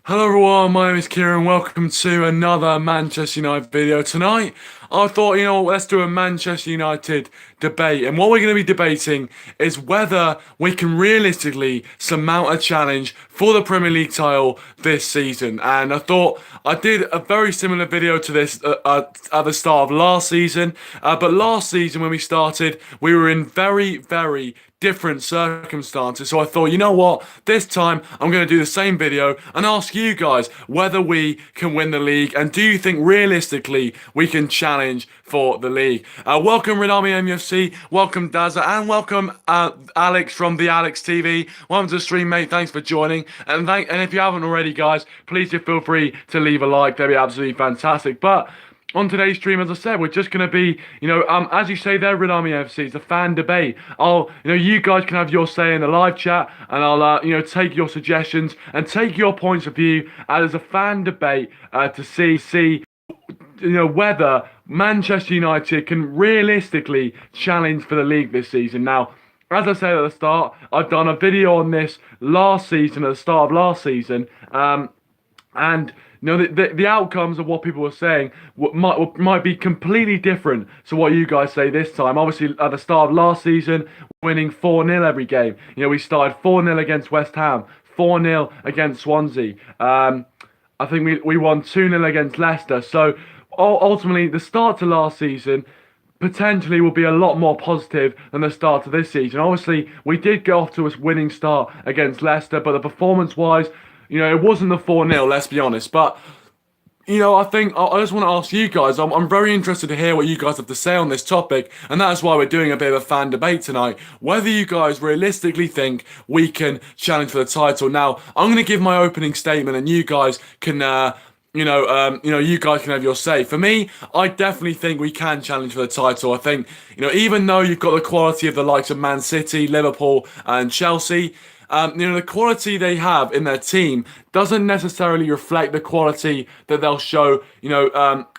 Hello everyone, my name is Kieran. Welcome to another Manchester United video. Tonight, I thought, let's do a Manchester United debate. And what we're going to be debating is whether we can realistically surmount a challenge for the Premier League title this season. And I thought I did a very similar video to this at the start of last season. But last season, when we started, we were in very, very different circumstances. So I thought, you know what? This time I'm going to do the same video and ask you guys whether we can win the league and do you think realistically we can challenge for the league. Welcome Red Army MUFC, welcome Dazza, and welcome Alex from the Alex TV. Welcome to the stream, mate. Thanks for joining. And if you haven't already, guys, please do feel free to leave a like. That'd be absolutely fantastic. But on today's stream, as I said, we're just going to be, as you say there, Red Army FC, it's a fan debate. You guys can have your say in the live chat, and I'll, take your suggestions and take your points of view as a fan debate to see, whether Manchester United can realistically challenge for the league this season. Now, as I said at the start, I've done a video on this last season, at the start of last season, and the outcomes of what people were saying might be completely different to what you guys say this time. Obviously, at the start of last season, winning 4-0 every game. We started 4-0 against West Ham, 4-0 against Swansea. I think we won 2-0 against Leicester. So ultimately, the start to last season potentially will be a lot more positive than the start of this season. Obviously, we did get off to a winning start against Leicester, but the performance-wise, it wasn't the 4-0, let's be honest. But, I think I just want to ask you guys, I'm very interested to hear what you guys have to say on this topic. And that's why we're doing a bit of a fan debate tonight. Whether you guys realistically think we can challenge for the title. Now, I'm going to give my opening statement and you guys can... you guys can have your say. For me, I definitely think we can challenge for the title. I think, even though you've got the quality of the likes of Man City, Liverpool, and Chelsea, the quality they have in their team doesn't necessarily reflect the quality that they'll show,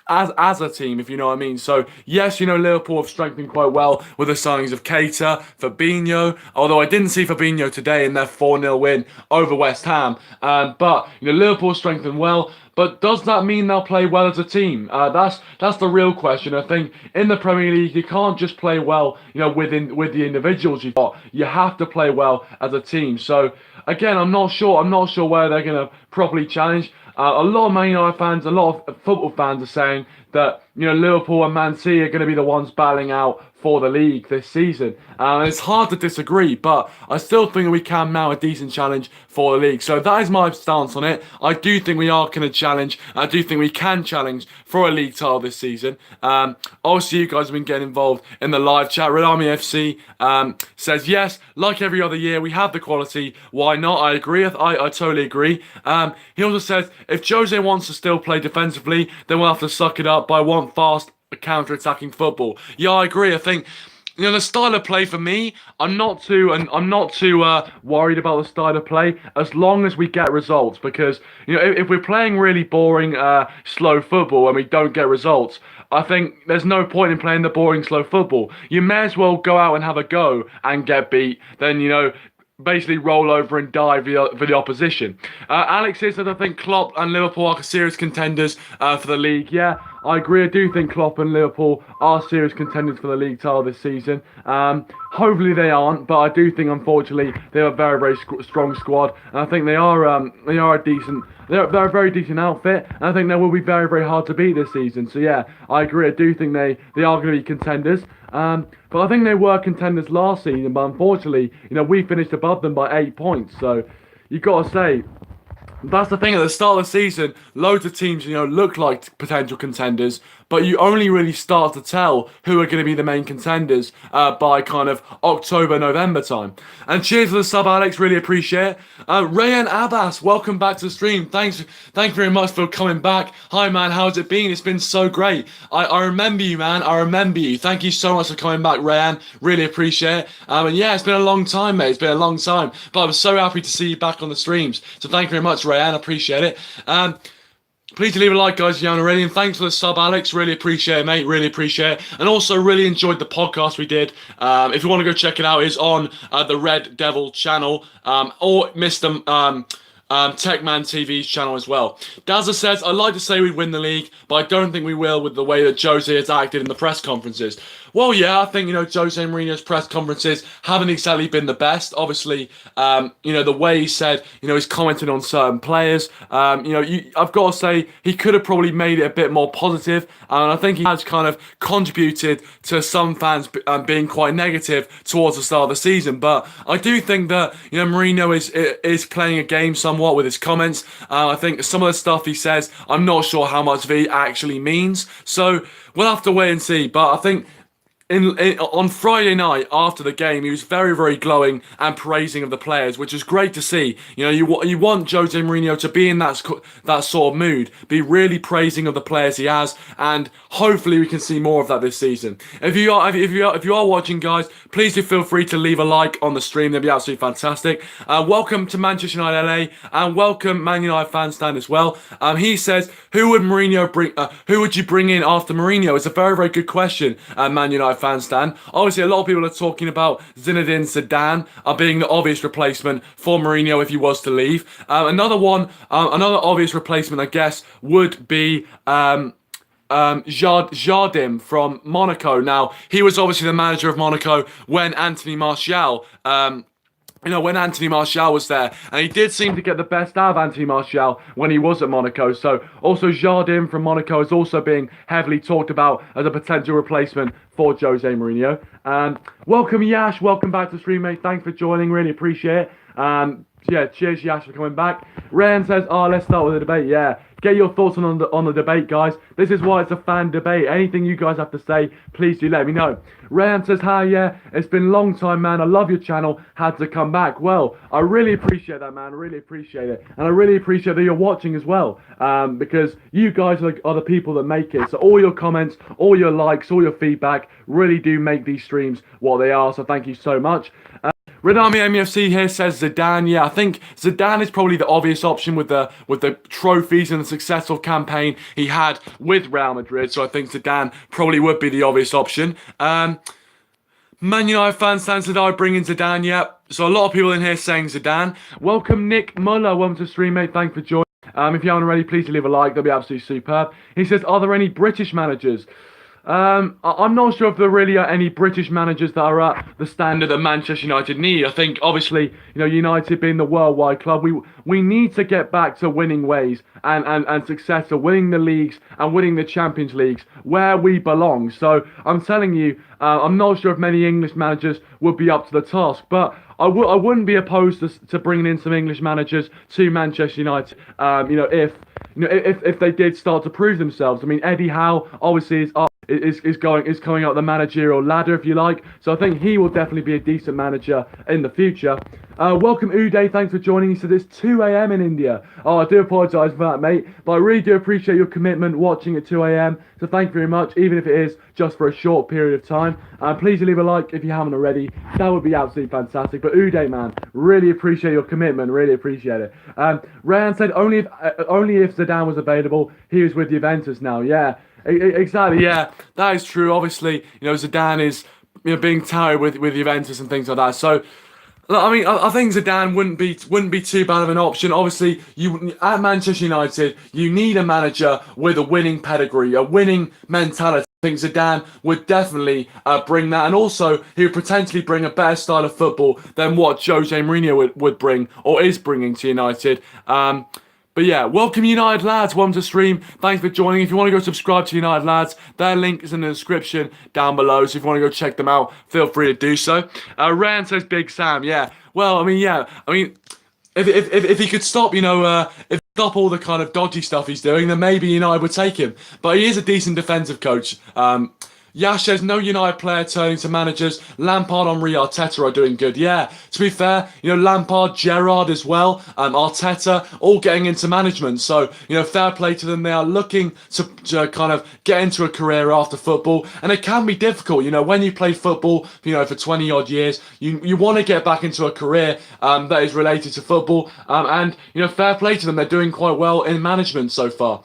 as a team, if you know what I mean. So, yes, Liverpool have strengthened quite well with the signings of Keita, Fabinho, although I didn't see Fabinho today in their 4-0 win over West Ham. But, Liverpool strengthened well. But does that mean they'll play well as a team? That's the real question. I think in the Premier League, you can't just play well, with the individuals you've got. You have to play well as a team. So again, I'm not sure where they're going to properly challenge. A lot of Man United fans, a lot of football fans are saying that Liverpool and Man City are going to be the ones battling out for the league this season. And it's hard to disagree, but I still think we can mount a decent challenge for the league. So that is my stance on it. I do think we are going to challenge. I do think we can challenge for a league title this season. Obviously, you guys have been getting involved in the live chat. Red Army FC says, yes, like every other year, we have the quality. Why not? I agree. I totally agree. He also says, if Jose wants to still play defensively, then we'll have to suck it up. But I want fast counter-attacking football. Yeah, I agree. I think the style of play for me, I'm not too worried about the style of play as long as we get results. Because if we're playing really boring, slow football and we don't get results, I think there's no point in playing the boring, slow football. You may as well go out and have a go and get beat than basically roll over and die for the opposition. Alex says that I think Klopp and Liverpool are serious contenders for the league. Yeah, I agree. I do think Klopp and Liverpool are serious contenders for the league title this season. Hopefully they aren't, but I do think unfortunately they have a very, very strong squad, and I think they are a decent. They're a very decent outfit, and I think they will be very, very hard to beat this season. So yeah, I agree. I do think they are going to be contenders. But I think they were contenders last season, but unfortunately, we finished above them by 8 points. So you've got to say, that's the thing. At the start of the season, loads of teams, look like potential contenders, but you only really start to tell who are going to be the main contenders by kind of October, November time. And cheers to the sub, Alex. Really appreciate it. Rayan Abbas, welcome back to the stream. Thank you very much for coming back. Hi, man. How's it been? It's been so great. I remember you, man. I remember you. Thank you so much for coming back, Rayan. Really appreciate it. And yeah, it's been a long time, mate. It's been a long time. But I'm so happy to see you back on the streams. So thank you very much, Rayan. I appreciate it. Please leave a like, guys, if you haven't already. And thanks for the sub, Alex. Really appreciate it, mate. Really appreciate it. And also really enjoyed the podcast we did. If you want to go check it out, it's on the Red Devil channel. Or Mr. Techman TV's channel as well. Dazza says, I'd like to say we'd win the league, but I don't think we will with the way that Jose has acted in the press conferences. Well, yeah, I think, Jose Mourinho's press conferences haven't exactly been the best. Obviously, the way he said, he's commented on certain players. I've got to say, he could have probably made it a bit more positive. And I think he has kind of contributed to some fans being quite negative towards the start of the season. But I do think that, Mourinho is playing a game somewhat with his comments. I think some of the stuff he says, I'm not sure how much of it actually means. So we'll have to wait and see. But I think on Friday night after the game, he was very, very glowing and praising of the players, which is great to see. You want Jose Mourinho to be in that sort of mood, be really praising of the players he has, and hopefully we can see more of that this season. If you are watching, guys, please do feel free to leave a like on the stream. That'd be absolutely fantastic. Welcome to Manchester United LA, and welcome Man United fan stand as well. He says, who would you bring in after Mourinho? It's a very, very good question, Man United fan stand. Obviously, a lot of people are talking about Zinedine Zidane being the obvious replacement for Mourinho if he was to leave. Another obvious replacement, I guess, would be Jardim from Monaco. Now, he was obviously the manager of Monaco when Anthony Martial was there, and he did seem to get the best out of Anthony Martial when he was at Monaco. So also Jardim from Monaco is also being heavily talked about as a potential replacement for Jose Mourinho. Welcome Yash, welcome back to the stream, mate. Thanks for joining, really appreciate it. Cheers Yash for coming back. Ryan says, let's start with the debate. Yeah, get your thoughts on the debate, guys. This is why it's a fan debate. Anything you guys have to say, please do let me know. Ryan says, hi, yeah, it's been a long time, man. I love your channel. Had to come back. Well, I really appreciate that, man. I really appreciate it. And I really appreciate that you're watching as well, because you guys are the people that make it. So all your comments, all your likes, all your feedback really do make these streams what they are. So thank you so much. Red Army MUFC here says Zidane. Yeah, I think Zidane is probably the obvious option with the trophies and the successful campaign he had with Real Madrid. So I think Zidane probably would be the obvious option. Man United fans stands Zidane bringing Zidane. Yeah, so a lot of people in here saying Zidane. Welcome Nick Muller. Welcome to the stream, mate. Thanks for joining. If you haven't already, please leave a like. That'll be absolutely superb. He says, are there any British managers? I'm not sure if there really are any British managers that are at the standard that Manchester United need. I think, obviously, United being the worldwide club, we need to get back to winning ways and success, to winning the leagues and winning the Champions Leagues where we belong. So I'm telling you, I'm not sure if many English managers would be up to the task, but I wouldn't be opposed to bringing in some English managers to Manchester United. If they did start to prove themselves. I mean, Eddie Howe obviously is coming up the managerial ladder, if you like. So I think he will definitely be a decent manager in the future. Welcome Uday, thanks for joining. He said it's 2 a.m. in India. Oh, I do apologise for that, mate, but I really do appreciate your commitment watching at 2 a.m. So thank you very much, even if it is just for a short period of time. Please leave a like if you haven't already. That would be absolutely fantastic. But Uday, man, really appreciate your commitment. Really appreciate it. Ryan said only if Zidane was available. He was with Juventus now. Yeah, exactly. Yeah, that is true. Obviously, Zidane is being touted with Juventus and things like that. So, I mean, I think Zidane wouldn't be too bad of an option. Obviously, at Manchester United, you need a manager with a winning pedigree, a winning mentality. I think Zidane would definitely bring that, and also he would potentially bring a better style of football than what Jose Mourinho would bring or is bringing to United. But yeah, welcome United lads, welcome to stream. Thanks for joining. If you want to go subscribe to United lads, their link is in the description down below. So if you want to go check them out, feel free to do so. Ryan says Big Sam. Yeah. Well, I mean, if he could stop, if stop all the kind of dodgy stuff he's doing, then maybe United would take him. But he is a decent defensive coach. Yash says, no United player turning to managers. Lampard, Henry, Arteta are doing good. Yeah, to be fair, Lampard, Gerrard as well, Arteta, all getting into management. So, fair play to them. They are looking to kind of get into a career after football. And it can be difficult. When you play football, for 20 odd years, you want to get back into a career that is related to football. And, fair play to them. They're doing quite well in management so far.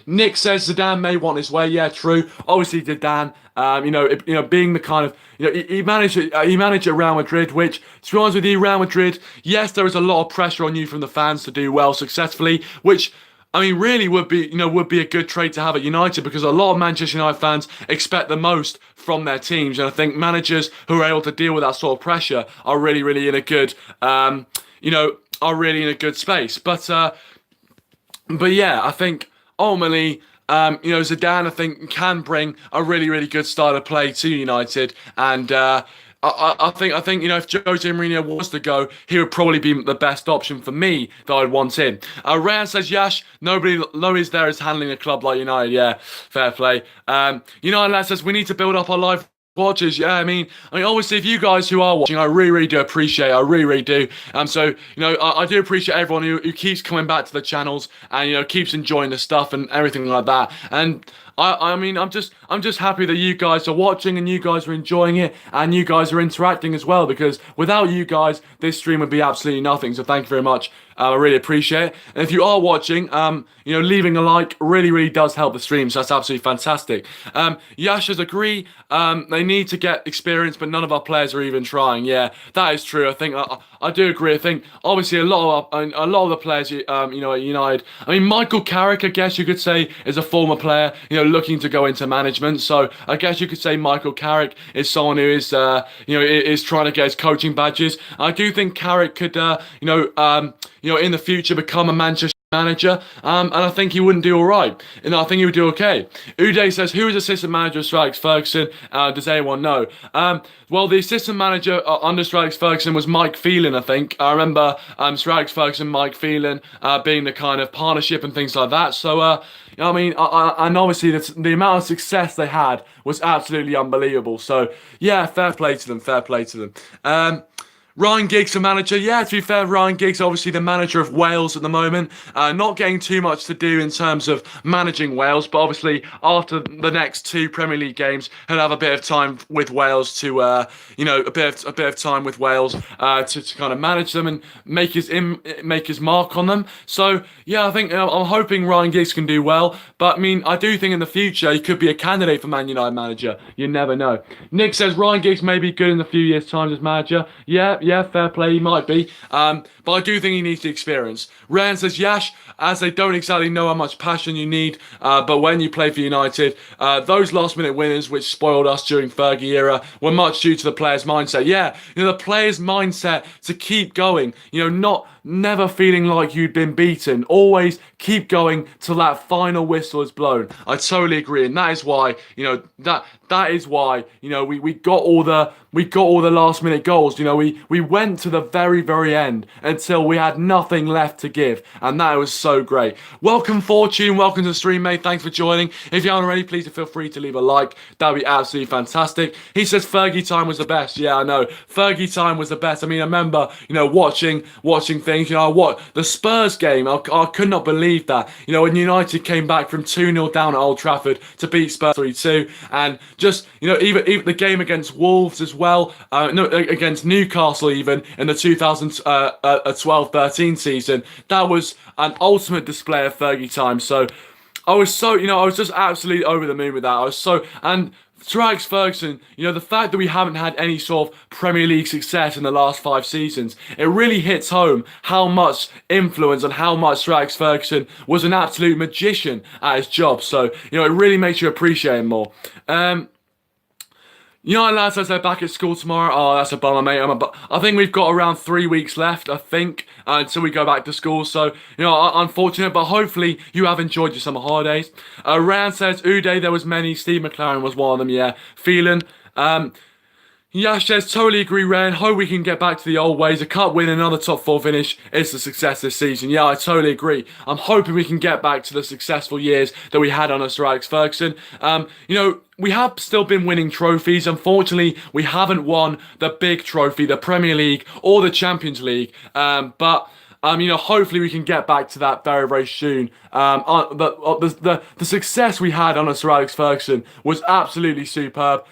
Nick says Zidane may want his way. Yeah, true. Obviously, Zidane Zidane. Being the kind of he managed at Real Madrid, which, to be honest with you, Real Madrid, yes, there is a lot of pressure on you from the fans to do well successfully, which, I mean, really would be a good trait to have at United, because a lot of Manchester United fans expect the most from their teams, and I think managers who are able to deal with that sort of pressure are really in a good, are really in a good space. But yeah, I think ultimately, Zidane, I think, can bring a really good style of play to United, and I think if Jose Mourinho was to go, he would probably be the best option for me that I'd want in. Ryan says, Yash, nobody's there is handling a club like United. Yeah, fair play. United lad says we need to build up our live watchers. Yeah, I mean, obviously, if you guys who are watching, I really do appreciate it. I really do. So, I do appreciate everyone who keeps coming back to the channels and, keeps enjoying the stuff and everything like that. And I mean, I'm just happy that you guys are watching and you guys are enjoying it and you guys are interacting as well, because without you guys, this stream would be absolutely nothing. So thank you very much. I really appreciate it. And if you are watching, leaving a like really does help the stream. So that's absolutely fantastic. Yashas agree. They need to get experience, but none of our players are even trying. Yeah, that is true. I think I do agree. I think obviously a lot of the players, at United. I mean, Michael Carrick, I guess you could say, is a former player, looking to go into management. So I guess you could say Michael Carrick is someone who is, is trying to get his coaching badges. I do think Carrick could, in the future become a Manchester manager, and I think he wouldn't do all right. I think he would do okay. Uday says, who is assistant manager of Sir Alex Ferguson? Does anyone know? Well, the assistant manager under Sir Alex Ferguson was Mike Phelan, I think. I remember Sir Alex Ferguson, Mike Phelan being the kind of partnership and things like that. So, I mean, and obviously the amount of success they had was absolutely unbelievable. So, yeah, fair play to them. Ryan Giggs, the manager. Yeah, to be fair, Ryan Giggs, obviously the manager of Wales at the moment. Not getting too much to do in terms of managing Wales, but obviously after the next 2 Premier League games, he'll have a bit of time with Wales to, a bit of time with Wales to kind of manage them and make his mark on them. So yeah, I think I'm hoping Ryan Giggs can do well. But I mean, I do think in the future he could be a candidate for Man United manager. You never know. Nick says Ryan Giggs may be good in a few years' time as manager. Yeah, fair play, he might be. But I do think he needs the experience. Ryan says, Yash, as they don't exactly know how much passion you need, but when you play for United, those last-minute winners, which spoiled us during Fergie era, were much due to the players' mindset. Yeah, the players' mindset to keep going, never feeling like you'd been beaten. Always keep going till that final whistle is blown. I totally agree, and that is why, that is why, we got all the last minute goals. We went to the very end until we had nothing left to give, and that was so great. Welcome Fortune, welcome to the stream, mate. Thanks for joining. If you haven't already, please feel free to leave a like. That'd be absolutely fantastic. He says Fergie time was the best. Yeah, I know. Fergie time was the best. I mean, I remember, watching things. What the Spurs game, I could not believe that. When United came back from 2-0 down at Old Trafford to beat Spurs 3-2, and just, even the game against Wolves as well, against Newcastle even, in the 2012-13 season, that was an ultimate display of Fergie time. So I was just absolutely over the moon with that. And Sir Alex Ferguson, the fact that we haven't had any sort of Premier League success in the last 5 seasons, it really hits home how much influence and how much Sir Alex Ferguson was an absolute magician at his job. So, it really makes you appreciate him more. Lads says they're back at school tomorrow. Oh, that's a bummer, mate. I think we've got around 3 weeks left, I think, until we go back to school. So, unfortunate, but hopefully you have enjoyed your summer holidays. Rand says, Uday, there was many. Steve McLaren was one of them, yeah. Phelan. Yash says, totally agree, Ryan. Hope we can get back to the old ways. A cup win, another top 4 finish is the success this season. Yeah, I totally agree. I'm hoping we can get back to the successful years that we had under Sir Alex Ferguson. We have still been winning trophies. Unfortunately, we haven't won the big trophy, the Premier League or the Champions League. But hopefully we can get back to that very soon. The success we had under Sir Alex Ferguson was absolutely superb.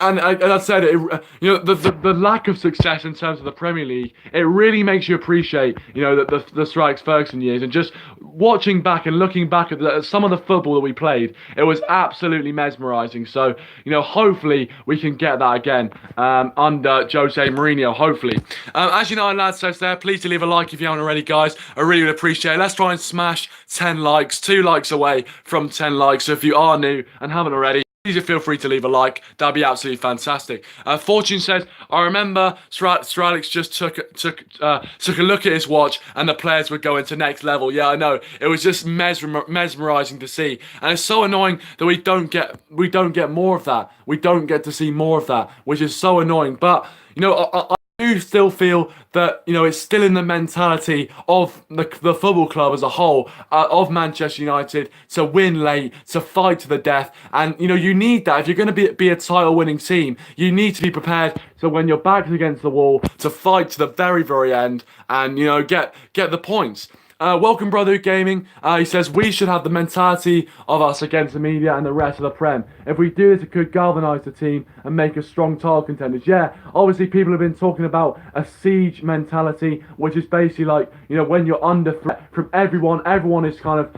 And as I said, the lack of success in terms of the Premier League, it really makes you appreciate, the Sir Alex Ferguson years. And just watching back and looking back at some of the football that we played, it was absolutely mesmerising. So, hopefully we can get that again under Jose Mourinho, hopefully. As United Lads says there, please do leave a like if you haven't already, guys. I really would appreciate it. Let's try and smash 10 likes, 2 likes away from 10 likes. So if you are new and haven't already, please feel free to leave a like. That'd be absolutely fantastic. Fortune says, I remember Sir Alex just took a look at his watch and the players were going to next level. Yeah, I know. It was just mesmerising to see, and it's so annoying that we don't get more of that. We don't get to see more of that, which is so annoying. But I do still feel that it's still in the mentality of the football club as a whole, of Manchester United, to win late, to fight to the death. And you need that. If you're going to be a title winning team, you need to be prepared, so when your back's against the wall, to fight to the very, very end and get the points. Welcome Brotherhood Gaming. He says, we should have the mentality of us against the media and the rest of the Prem. If we do this, it could galvanise the team and make us strong title contenders. Yeah, obviously people have been talking about a siege mentality, which is basically like, when you're under threat from everyone is kind of,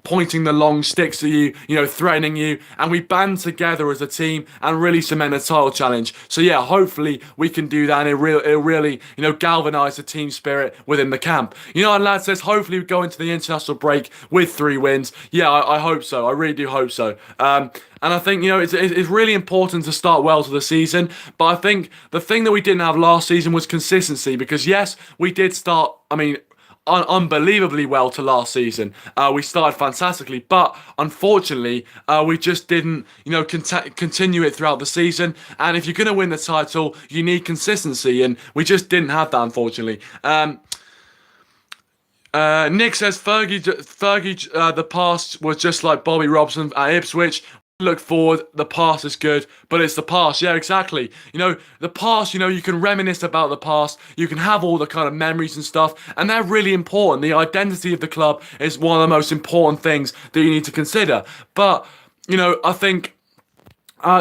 pointing the long sticks at you, threatening you, and we band together as a team and really cement a title challenge. So yeah, hopefully we can do that, and it'll really, galvanise the team spirit within the camp. Lad says, hopefully we go into the international break with 3 wins. Yeah, I hope so. I really do hope so. And I think, it's really important to start well to the season. But I think the thing that we didn't have last season was consistency. Because, yes, we did start, unbelievably well to last season. We started fantastically. But, unfortunately, we just didn't, continue it throughout the season. And if you're going to win the title, you need consistency. And we just didn't have that, unfortunately. Nick says, Fergie, the past was just like Bobby Robson at Ipswich. Look forward, the past is good, but it's the past. Yeah, exactly. The past, you can reminisce about the past. You can have all the kind of memories and stuff, and they're really important. The identity of the club is one of the most important things that you need to consider. But, I think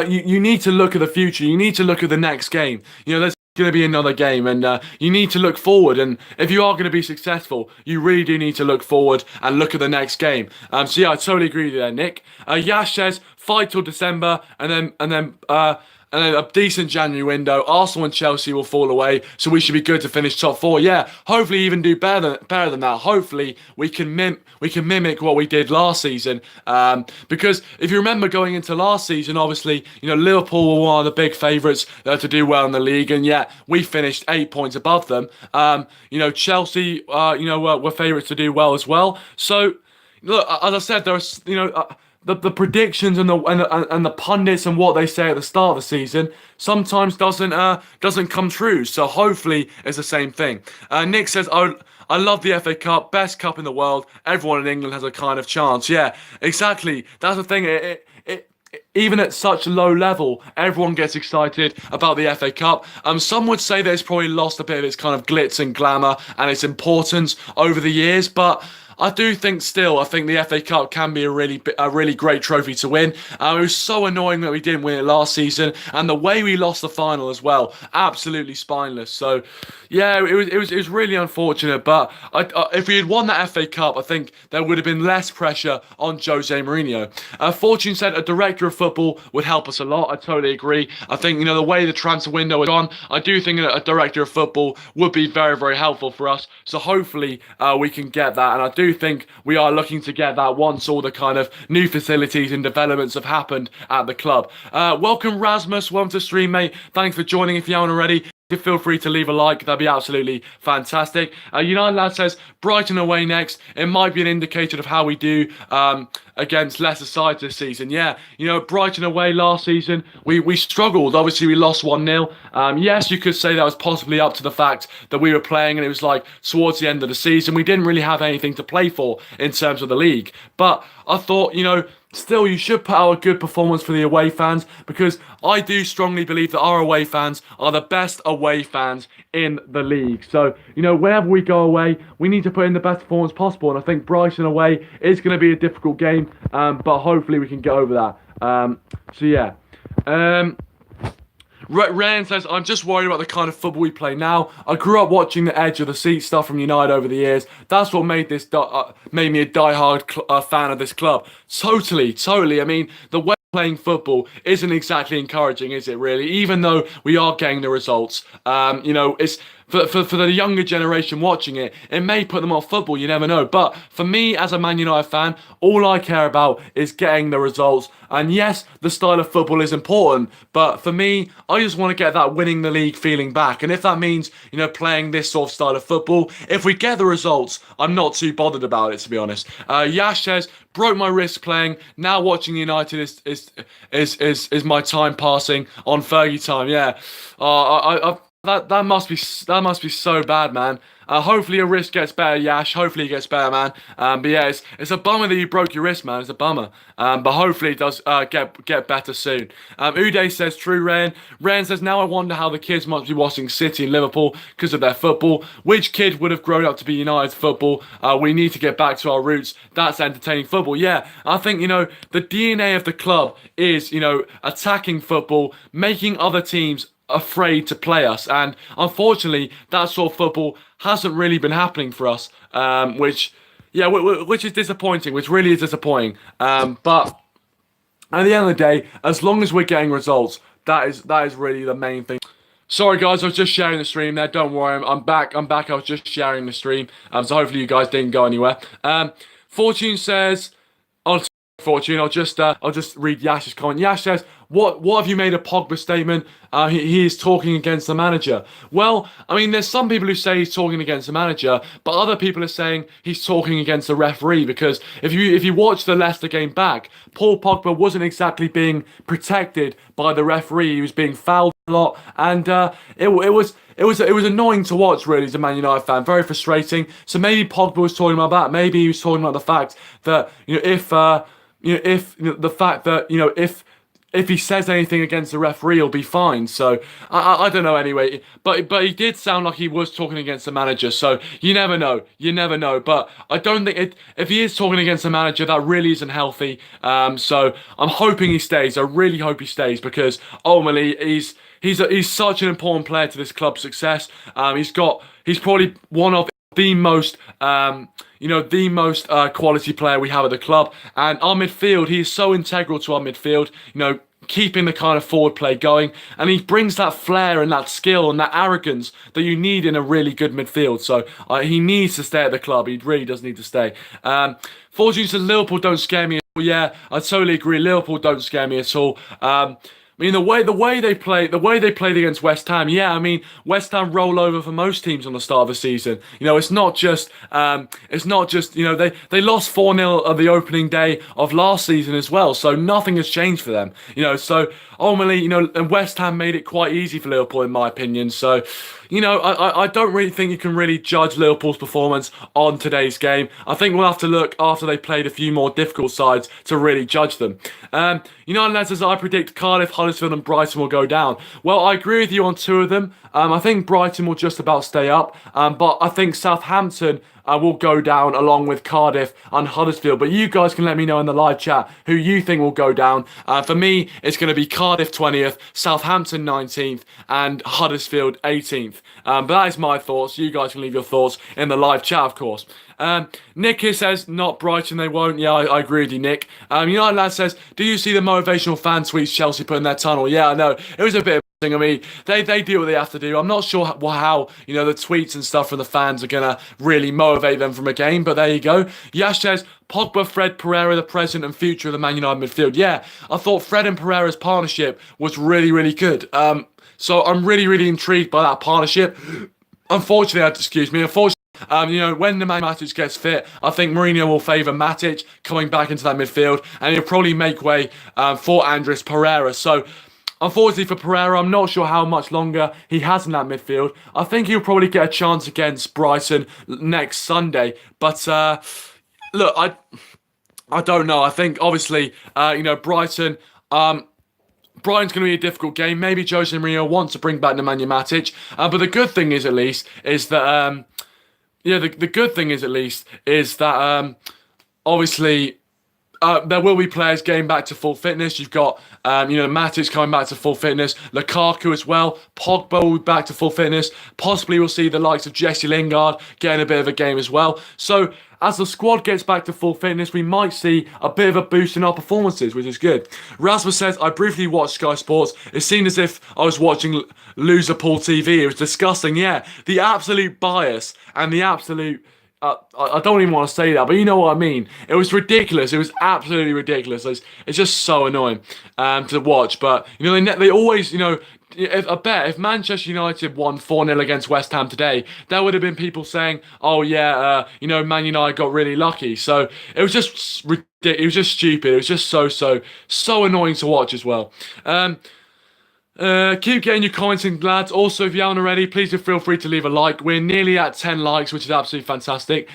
you need to look at the future. You need to look at the next game. There's going to be another game, and you need to look forward. And if you are going to be successful, you really do need to look forward and look at the next game. So yeah, I totally agree with you there, Nick. Yash says, fight till December, and then a decent January window. Arsenal and Chelsea will fall away, so we should be good to finish top 4. Yeah, hopefully even do better than that. Hopefully we can mimic what we did last season. Because if you remember going into last season, obviously Liverpool were one of the big favourites to do well in the league, and yet we finished 8 points above them. Chelsea were favourites to do well as well. So look, as I said, there's the predictions and the pundits and what they say at the start of the season sometimes doesn't come true. So hopefully it's the same thing. Nick says, I love the FA Cup, best cup in the world. Everyone in England has a kind of chance. Yeah, exactly. That's the thing. Even at such a low level, everyone gets excited about the FA Cup. Some would say that it's probably lost a bit of its kind of glitz and glamour and its importance over the years, but I do think I think the FA Cup can be a really great trophy to win. It was so annoying that we didn't win it last season, and the way we lost the final as well, absolutely spineless. So yeah, it was really unfortunate. But if we had won that FA Cup, I think there would have been less pressure on Jose Mourinho. Fortune said a director of football would help us a lot. I totally agree. I think the way the transfer window has gone, I do think a director of football would be very, very helpful for us. So hopefully we can get that, and I do think we are looking to get that once all the kind of new facilities and developments have happened at the club. Welcome Rasmus, welcome to the stream, mate. Thanks for joining if you haven't already. Feel free to leave a like, that'd be absolutely fantastic. United Lad says, Brighton away next. It might be an indicator of how we do against lesser sides this season. Yeah, Brighton away last season, we struggled. Obviously, we lost 1-0. Yes, you could say that was possibly up to the fact that we were playing and it was like towards the end of the season. We didn't really have anything to play for in terms of the league. But I thought, still, you should put out a good performance for the away fans, because I do strongly believe that our away fans are the best away fans in the league. So, whenever we go away, we need to put in the best performance possible. And I think Brighton away is going to be a difficult game, but hopefully we can get over that. So yeah. Ryan says, I'm just worried about the kind of football we play now. I grew up watching the edge of the seat stuff from United over the years. That's what made made me a diehard fan of this club. Totally. I mean, the way playing football isn't exactly encouraging, is it really? Even though we are getting the results, it's for the younger generation watching it, it may put them off football, you never know. But for me, as a Man United fan, all I care about is getting the results. And yes, the style of football is important, but for me, I just want to get that winning the league feeling back. And if that means, playing this sort of style of football, if we get the results, I'm not too bothered about it, to be honest. Yash says, broke my wrist playing. Now watching United is my time passing on Fergie time. Yeah, that must be so bad, man. Hopefully your wrist gets better, Yash. Hopefully it gets better, man. But yeah, it's a bummer that you broke your wrist, man. It's a bummer. But hopefully it does get better soon. Uday says, true, Ren. Ren says, now I wonder how the kids must be watching City and Liverpool because of their football. Which kid would have grown up to be United football? We need to get back to our roots. That's entertaining football. Yeah, I think, the DNA of the club is, attacking football, making other teams afraid to play us, and unfortunately that sort of football hasn't really been happening for us, which is disappointing, which really is disappointing, but at the end of the day, as long as we're getting results, that is really the main thing. Sorry guys, I was just sharing the stream there, don't worry, I'm back, I was just sharing the stream, so hopefully you guys didn't go anywhere. Fortune says, Fortune, I'll just read Yash's comment. Yash says, what have you made a Pogba statement? He is talking against the manager. Well, I mean, there's some people who say he's talking against the manager, but other people are saying he's talking against the referee, because if you watch the Leicester game back, Paul Pogba wasn't exactly being protected by the referee. He was being fouled a lot, and it was annoying to watch, really, as a Man United fan. Very frustrating. So maybe Pogba was talking about that. Maybe he was talking about the fact that if he says anything against the referee, he'll be fine. So I don't know anyway. But he did sound like he was talking against the manager. So you never know. But I don't think if he is talking against the manager, that really isn't healthy. So I'm hoping he stays. I really hope he stays, because ultimately he's such an important player to this club's success. He's probably one of the most quality player we have at the club, and our midfield, he is so integral to our midfield, keeping the kind of forward play going, and he brings that flair and that skill and that arrogance that you need in a really good midfield. So he needs to stay at the club. He really does need to stay. Fortune says, Liverpool don't scare me at all. Yeah, I totally agree. Liverpool don't scare me at all. I mean, the way they played against West Ham. Yeah, I mean, West Ham roll over for most teams on the start of the season. It's not just they lost 4-0 at the opening day of last season as well. So nothing has changed for them. So ultimately, and West Ham made it quite easy for Liverpool, in my opinion. So, I don't really think you can really judge Liverpool's performance on today's game. I think we'll have to look after they played a few more difficult sides to really judge them. United lads, as I predict, Cardiff, Huddersfield and Brighton will go down. Well, I agree with you on two of them. I think Brighton will just about stay up, but I think Southampton will go down along with Cardiff and Huddersfield. But you guys can let me know in the live chat who you think will go down. For me, it's going to be Cardiff 20th, Southampton 19th, and Huddersfield 18th. But that is my thoughts. You guys can leave your thoughts in the live chat, of course. Nick here says, not Brighton, they won't. Yeah, I agree with you, Nick. United Lad says, do you see the motivational fan tweets Chelsea put in their tunnel? Yeah, I know. It was a bit I mean, they do what they have to do. I'm not sure how the tweets and stuff from the fans are going to really motivate them from a game, but there you go. Yash says, Pogba, Fred, Pereira, the present and future of the Man United midfield. Yeah, I thought Fred and Pereira's partnership was really, really good. So I'm really, really intrigued by that partnership. Unfortunately, when the man Matic gets fit, I think Mourinho will favour Matic coming back into that midfield, and he'll probably make way for Andres Pereira. So, unfortunately for Pereira, I'm not sure how much longer he has in that midfield. I think he'll probably get a chance against Brighton next Sunday. But, look, I don't know. I think, obviously, Brighton... Brighton's going to be a difficult game. Maybe Jose Mourinho wants to bring back Nemanja Matic. But the good thing is, at least, is that... the good thing is, at least, is that, obviously... there will be players getting back to full fitness. You've got, Matic coming back to full fitness, Lukaku as well, Pogba will be back to full fitness. Possibly we'll see the likes of Jesse Lingard getting a bit of a game as well. So as the squad gets back to full fitness, we might see a bit of a boost in our performances, which is good. Rasmus says, I briefly watched Sky Sports. It seemed as if I was watching Loser Pool TV. It was disgusting. Yeah, the absolute bias and the absolute... I don't even want to say that, but you know what I mean. It was ridiculous. It was absolutely ridiculous. It's just so annoying to watch. But, they always, if Manchester United won 4-0 against West Ham today, there would have been people saying, oh yeah, Man United got really lucky. So it was just ridiculous. It was just stupid. It was just so annoying to watch as well. Keep getting your comments in, lads. Also, if you haven't already, please do feel free to leave a like. We're nearly at 10 likes, which is absolutely fantastic.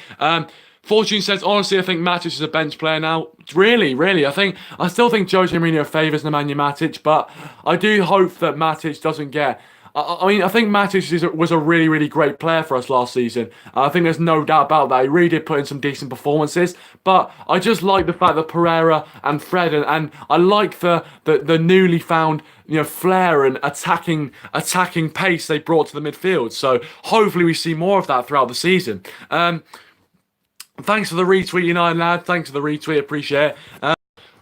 Fortune says, honestly, I think Matic is a bench player now. Really? I still think Jose Mourinho favours Nemanja Matic, but I do hope that Matic doesn't get... I think Matic was a really, really great player for us last season. I think there's no doubt about that. He really did put in some decent performances. But I just like the fact that Pereira and Fred, and I like the newly found flair and attacking pace they brought to the midfield. So hopefully we see more of that throughout the season. Thanks for the retweet, United lad. Thanks for the retweet. Appreciate it.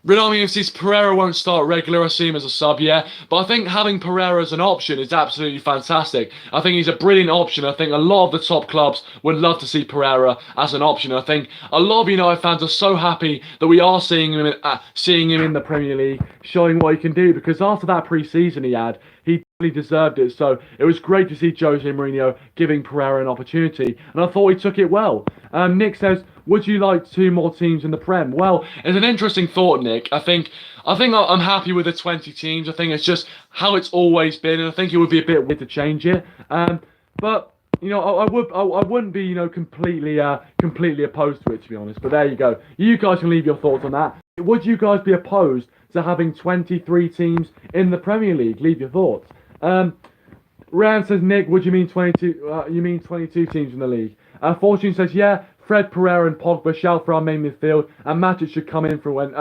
Red Army MC's Pereira won't start regular, I assume, as a sub, yeah. But I think having Pereira as an option is absolutely fantastic. I think he's a brilliant option. I think a lot of the top clubs would love to see Pereira as an option. I think a lot of United fans are so happy that we are seeing him in the Premier League, showing what he can do. Because after that pre-season he really deserved it. So it was great to see Jose Mourinho giving Pereira an opportunity, and I thought he took it well. Nick says, would you like 2 more teams in the Prem? Well, it's an interesting thought, Nick. I think I'm happy with the 20 teams. I think it's just how it's always been, and I think it would be a bit weird to change it. But I wouldn't be completely opposed to it, to be honest. But there you go. You guys can leave your thoughts on that. Would you guys be opposed to having 23 teams in the Premier League? Leave your thoughts. Rand says, Nick, what do you mean 22? You mean 22 teams in the league? Fortune says, yeah, Fred, Pereira and Pogba shout for our main midfield, and Matic should come in for when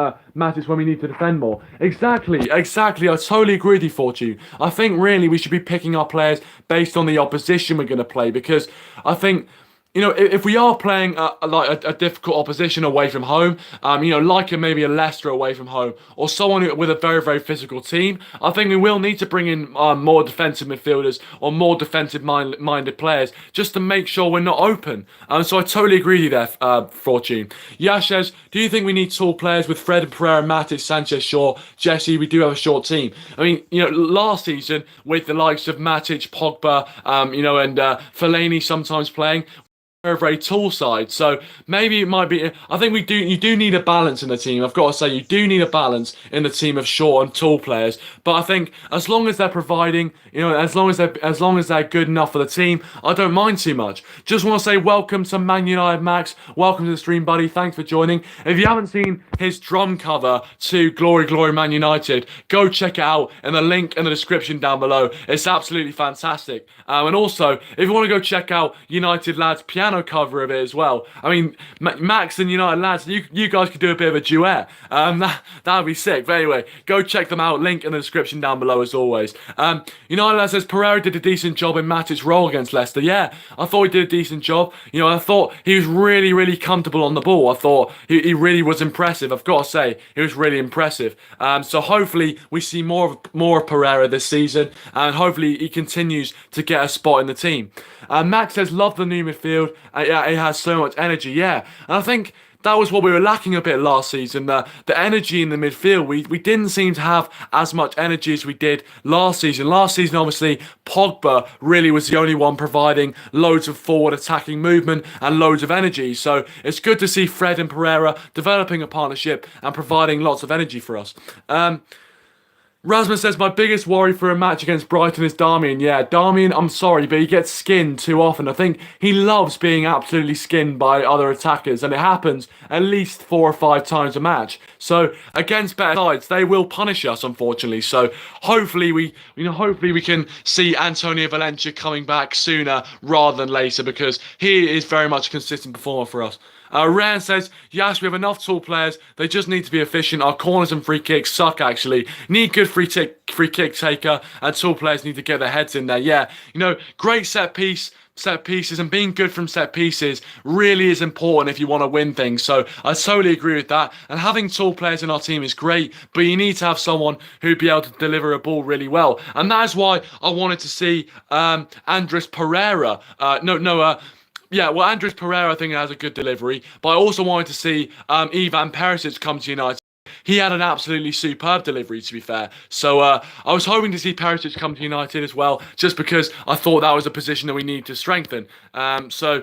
we need to defend more. Exactly. I totally agree with you, Fortune. I think really we should be picking our players based on the opposition we're going to play, because I think... if we are playing a difficult opposition away from home, like maybe a Leicester away from home, or someone with a very, very physical team, I think we will need to bring in more defensive midfielders or more defensive-minded players just to make sure we're not open. So I totally agree with you there, Fortune. Yash says, do you think we need tall players with Fred and Pereira, Matic, Sanchez, Shaw, Jesse? We do have a short team. I mean, last season with the likes of Matic, Pogba, and Fellaini sometimes playing, very, very tall side. So maybe it might be... I think you do need a balance in the team. I've got to say, you do need a balance in the team of short and tall players. But I think as long as they're providing, as long as they're good enough for the team, I don't mind too much. Just want to say welcome to ManUnitedMax. Welcome to the stream, buddy. Thanks for joining. If you haven't seen his drum cover to Glory, Glory, Man United, go check it out in the link in the description down below. It's absolutely fantastic. And also, if you want to go check out United Lads' piano cover of it as well. I mean, Max and United Lads, you guys could do a bit of a duet. That would be sick. But anyway, go check them out. Link in the description down below as always. United Lads says Pereira did a decent job in Matic's role against Leicester. Yeah, I thought he did a decent job. I thought he was really, really comfortable on the ball. I thought he really was impressive. I've got to say, he was really impressive. So hopefully we see more of Pereira this season, and hopefully he continues to get a spot in the team. Max says, love the new midfield. It has so much energy. Yeah, and I think that was what we were lacking a bit last season. The energy in the midfield. We didn't seem to have as much energy as we did last season. Last season, obviously, Pogba really was the only one providing loads of forward attacking movement and loads of energy. So it's good to see Fred and Pereira developing a partnership and providing lots of energy for us. Rasmus says, my biggest worry for a match against Brighton is Darmian. Yeah, Darmian, I'm sorry, but he gets skinned too often. I think he loves being absolutely skinned by other attackers, and it happens at least 4 or 5 times a match. So against better sides, they will punish us, unfortunately. So hopefully we can see Antonio Valencia coming back sooner rather than later, because he is very much a consistent performer for us. Ryan says, yes, we have enough tall players. They just need to be efficient. Our corners and free kicks suck, actually. Need good free kick taker, and tall players need to get their heads in there. Yeah, great set pieces, and being good from set pieces really is important if you want to win things. So I totally agree with that. And having tall players in our team is great, but you need to have someone who'd be able to deliver a ball really well. And that is why I wanted to see Andres Pereira. Yeah, well, Andres Pereira, I think, has a good delivery. But I also wanted to see Ivan Perisic come to United. He had an absolutely superb delivery, to be fair. So I was hoping to see Perisic come to United as well, just because I thought that was a position that we need to strengthen. So, as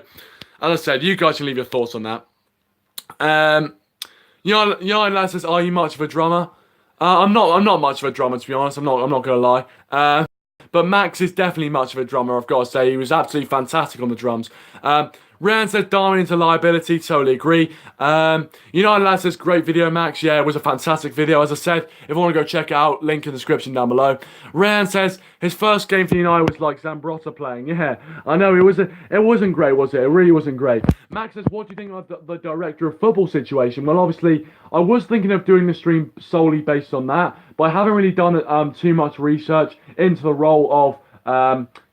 I said, you guys can leave your thoughts on that. United Lad says, are you much of a drummer? I'm not much of a drummer, to be honest. I'm not going to lie. But Max is definitely much of a drummer, I've got to say. He was absolutely fantastic on the drums. Ryan says, Darwin into liability. Totally agree. United Lad says, great video, Max. Yeah, it was a fantastic video. As I said, if you want to go check it out, link in the description down below. Ryan says, his first game for United was like Zambrotta playing. Yeah, I know, it wasn't great, was it? It really wasn't great. Max says, what do you think of the director of football situation? Well, obviously, I was thinking of doing the stream solely based on that, but I haven't really done too much research into the role of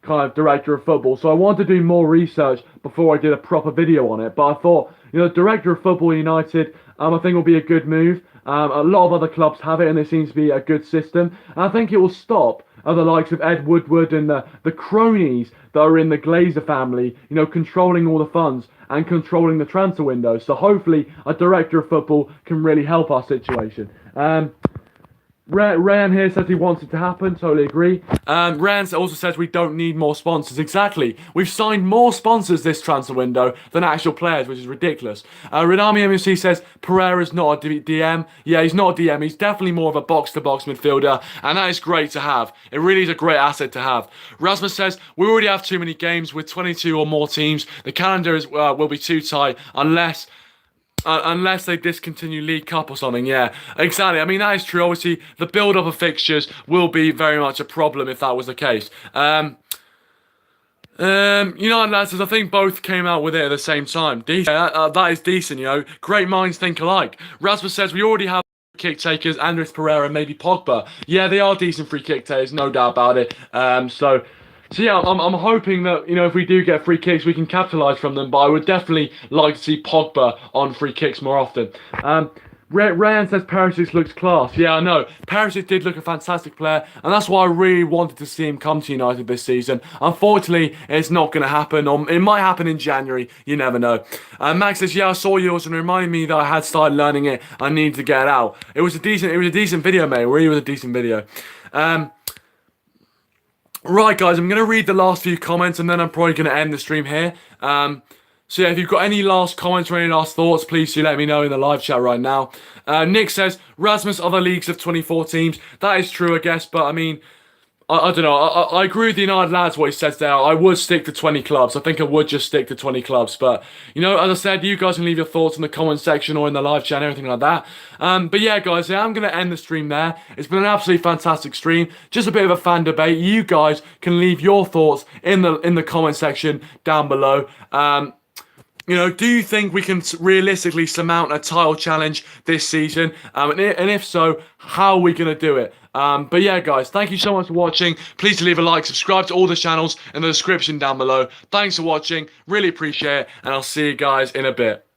kind of director of football. So I wanted to do more research before I did a proper video on it. But I thought, director of football United, I think will be a good move. A lot of other clubs have it, and it seems to be a good system. And I think it will stop the likes of Ed Woodward and the cronies that are in the Glazer family, controlling all the funds and controlling the transfer window. So hopefully a director of football can really help our situation. Ryan here says he wants it to happen. Totally agree. Ryan also says we don't need more sponsors. Exactly. We've signed more sponsors this transfer window than actual players, which is ridiculous. Renami MUFC says Pereira's not a DM. Yeah, he's not a DM. He's definitely more of a box-to-box midfielder, and that is great to have. It really is a great asset to have. Rasmus says we already have too many games with 22 or more teams. The calendar will be too tight unless they discontinue League Cup or something. Yeah, exactly. I mean, that is true. Obviously, the build-up of fixtures will be very much a problem if that was the case. United Lads says, I think both came out with it at the same time. Decent. That is decent, Great minds think alike. Rasmus says, we already have kick takers, Andres Pereira and maybe Pogba. Yeah, they are decent free kick takers, no doubt about it. So yeah, I'm hoping that, if we do get free kicks, we can capitalise from them, but I would definitely like to see Pogba on free kicks more often. Ryan says Perisic looks class. Yeah, I know. Perisic did look a fantastic player, and that's why I really wanted to see him come to United this season. Unfortunately, it's not going to happen, or it might happen in January. You never know. Max says, yeah, I saw yours and reminded me that I had started learning it. I needed to get it out. It was a decent video, mate. It really was a decent video. Right, guys, I'm going to read the last few comments, and then I'm probably going to end the stream here. So yeah, if you've got any last comments or any last thoughts, please do let me know in the live chat right now. Nick says, Rasmus, other leagues of 24 teams. That is true, I guess, but I mean, I don't know. I agree with the United Lads, what he says there. I would stick to 20 clubs. I think I would just stick to 20 clubs. But, as I said, you guys can leave your thoughts in the comment section or in the live chat and everything like that. But yeah, guys, I'm going to end the stream there. It's been an absolutely fantastic stream. Just a bit of a fan debate. You guys can leave your thoughts in the comment section down below. Do you think we can realistically surmount a title challenge this season? And if so, how are we going to do it? But yeah, guys, thank you so much for watching. Please leave a like, subscribe to all the channels in the description down below. Thanks for watching. Really appreciate it. And I'll see you guys in a bit.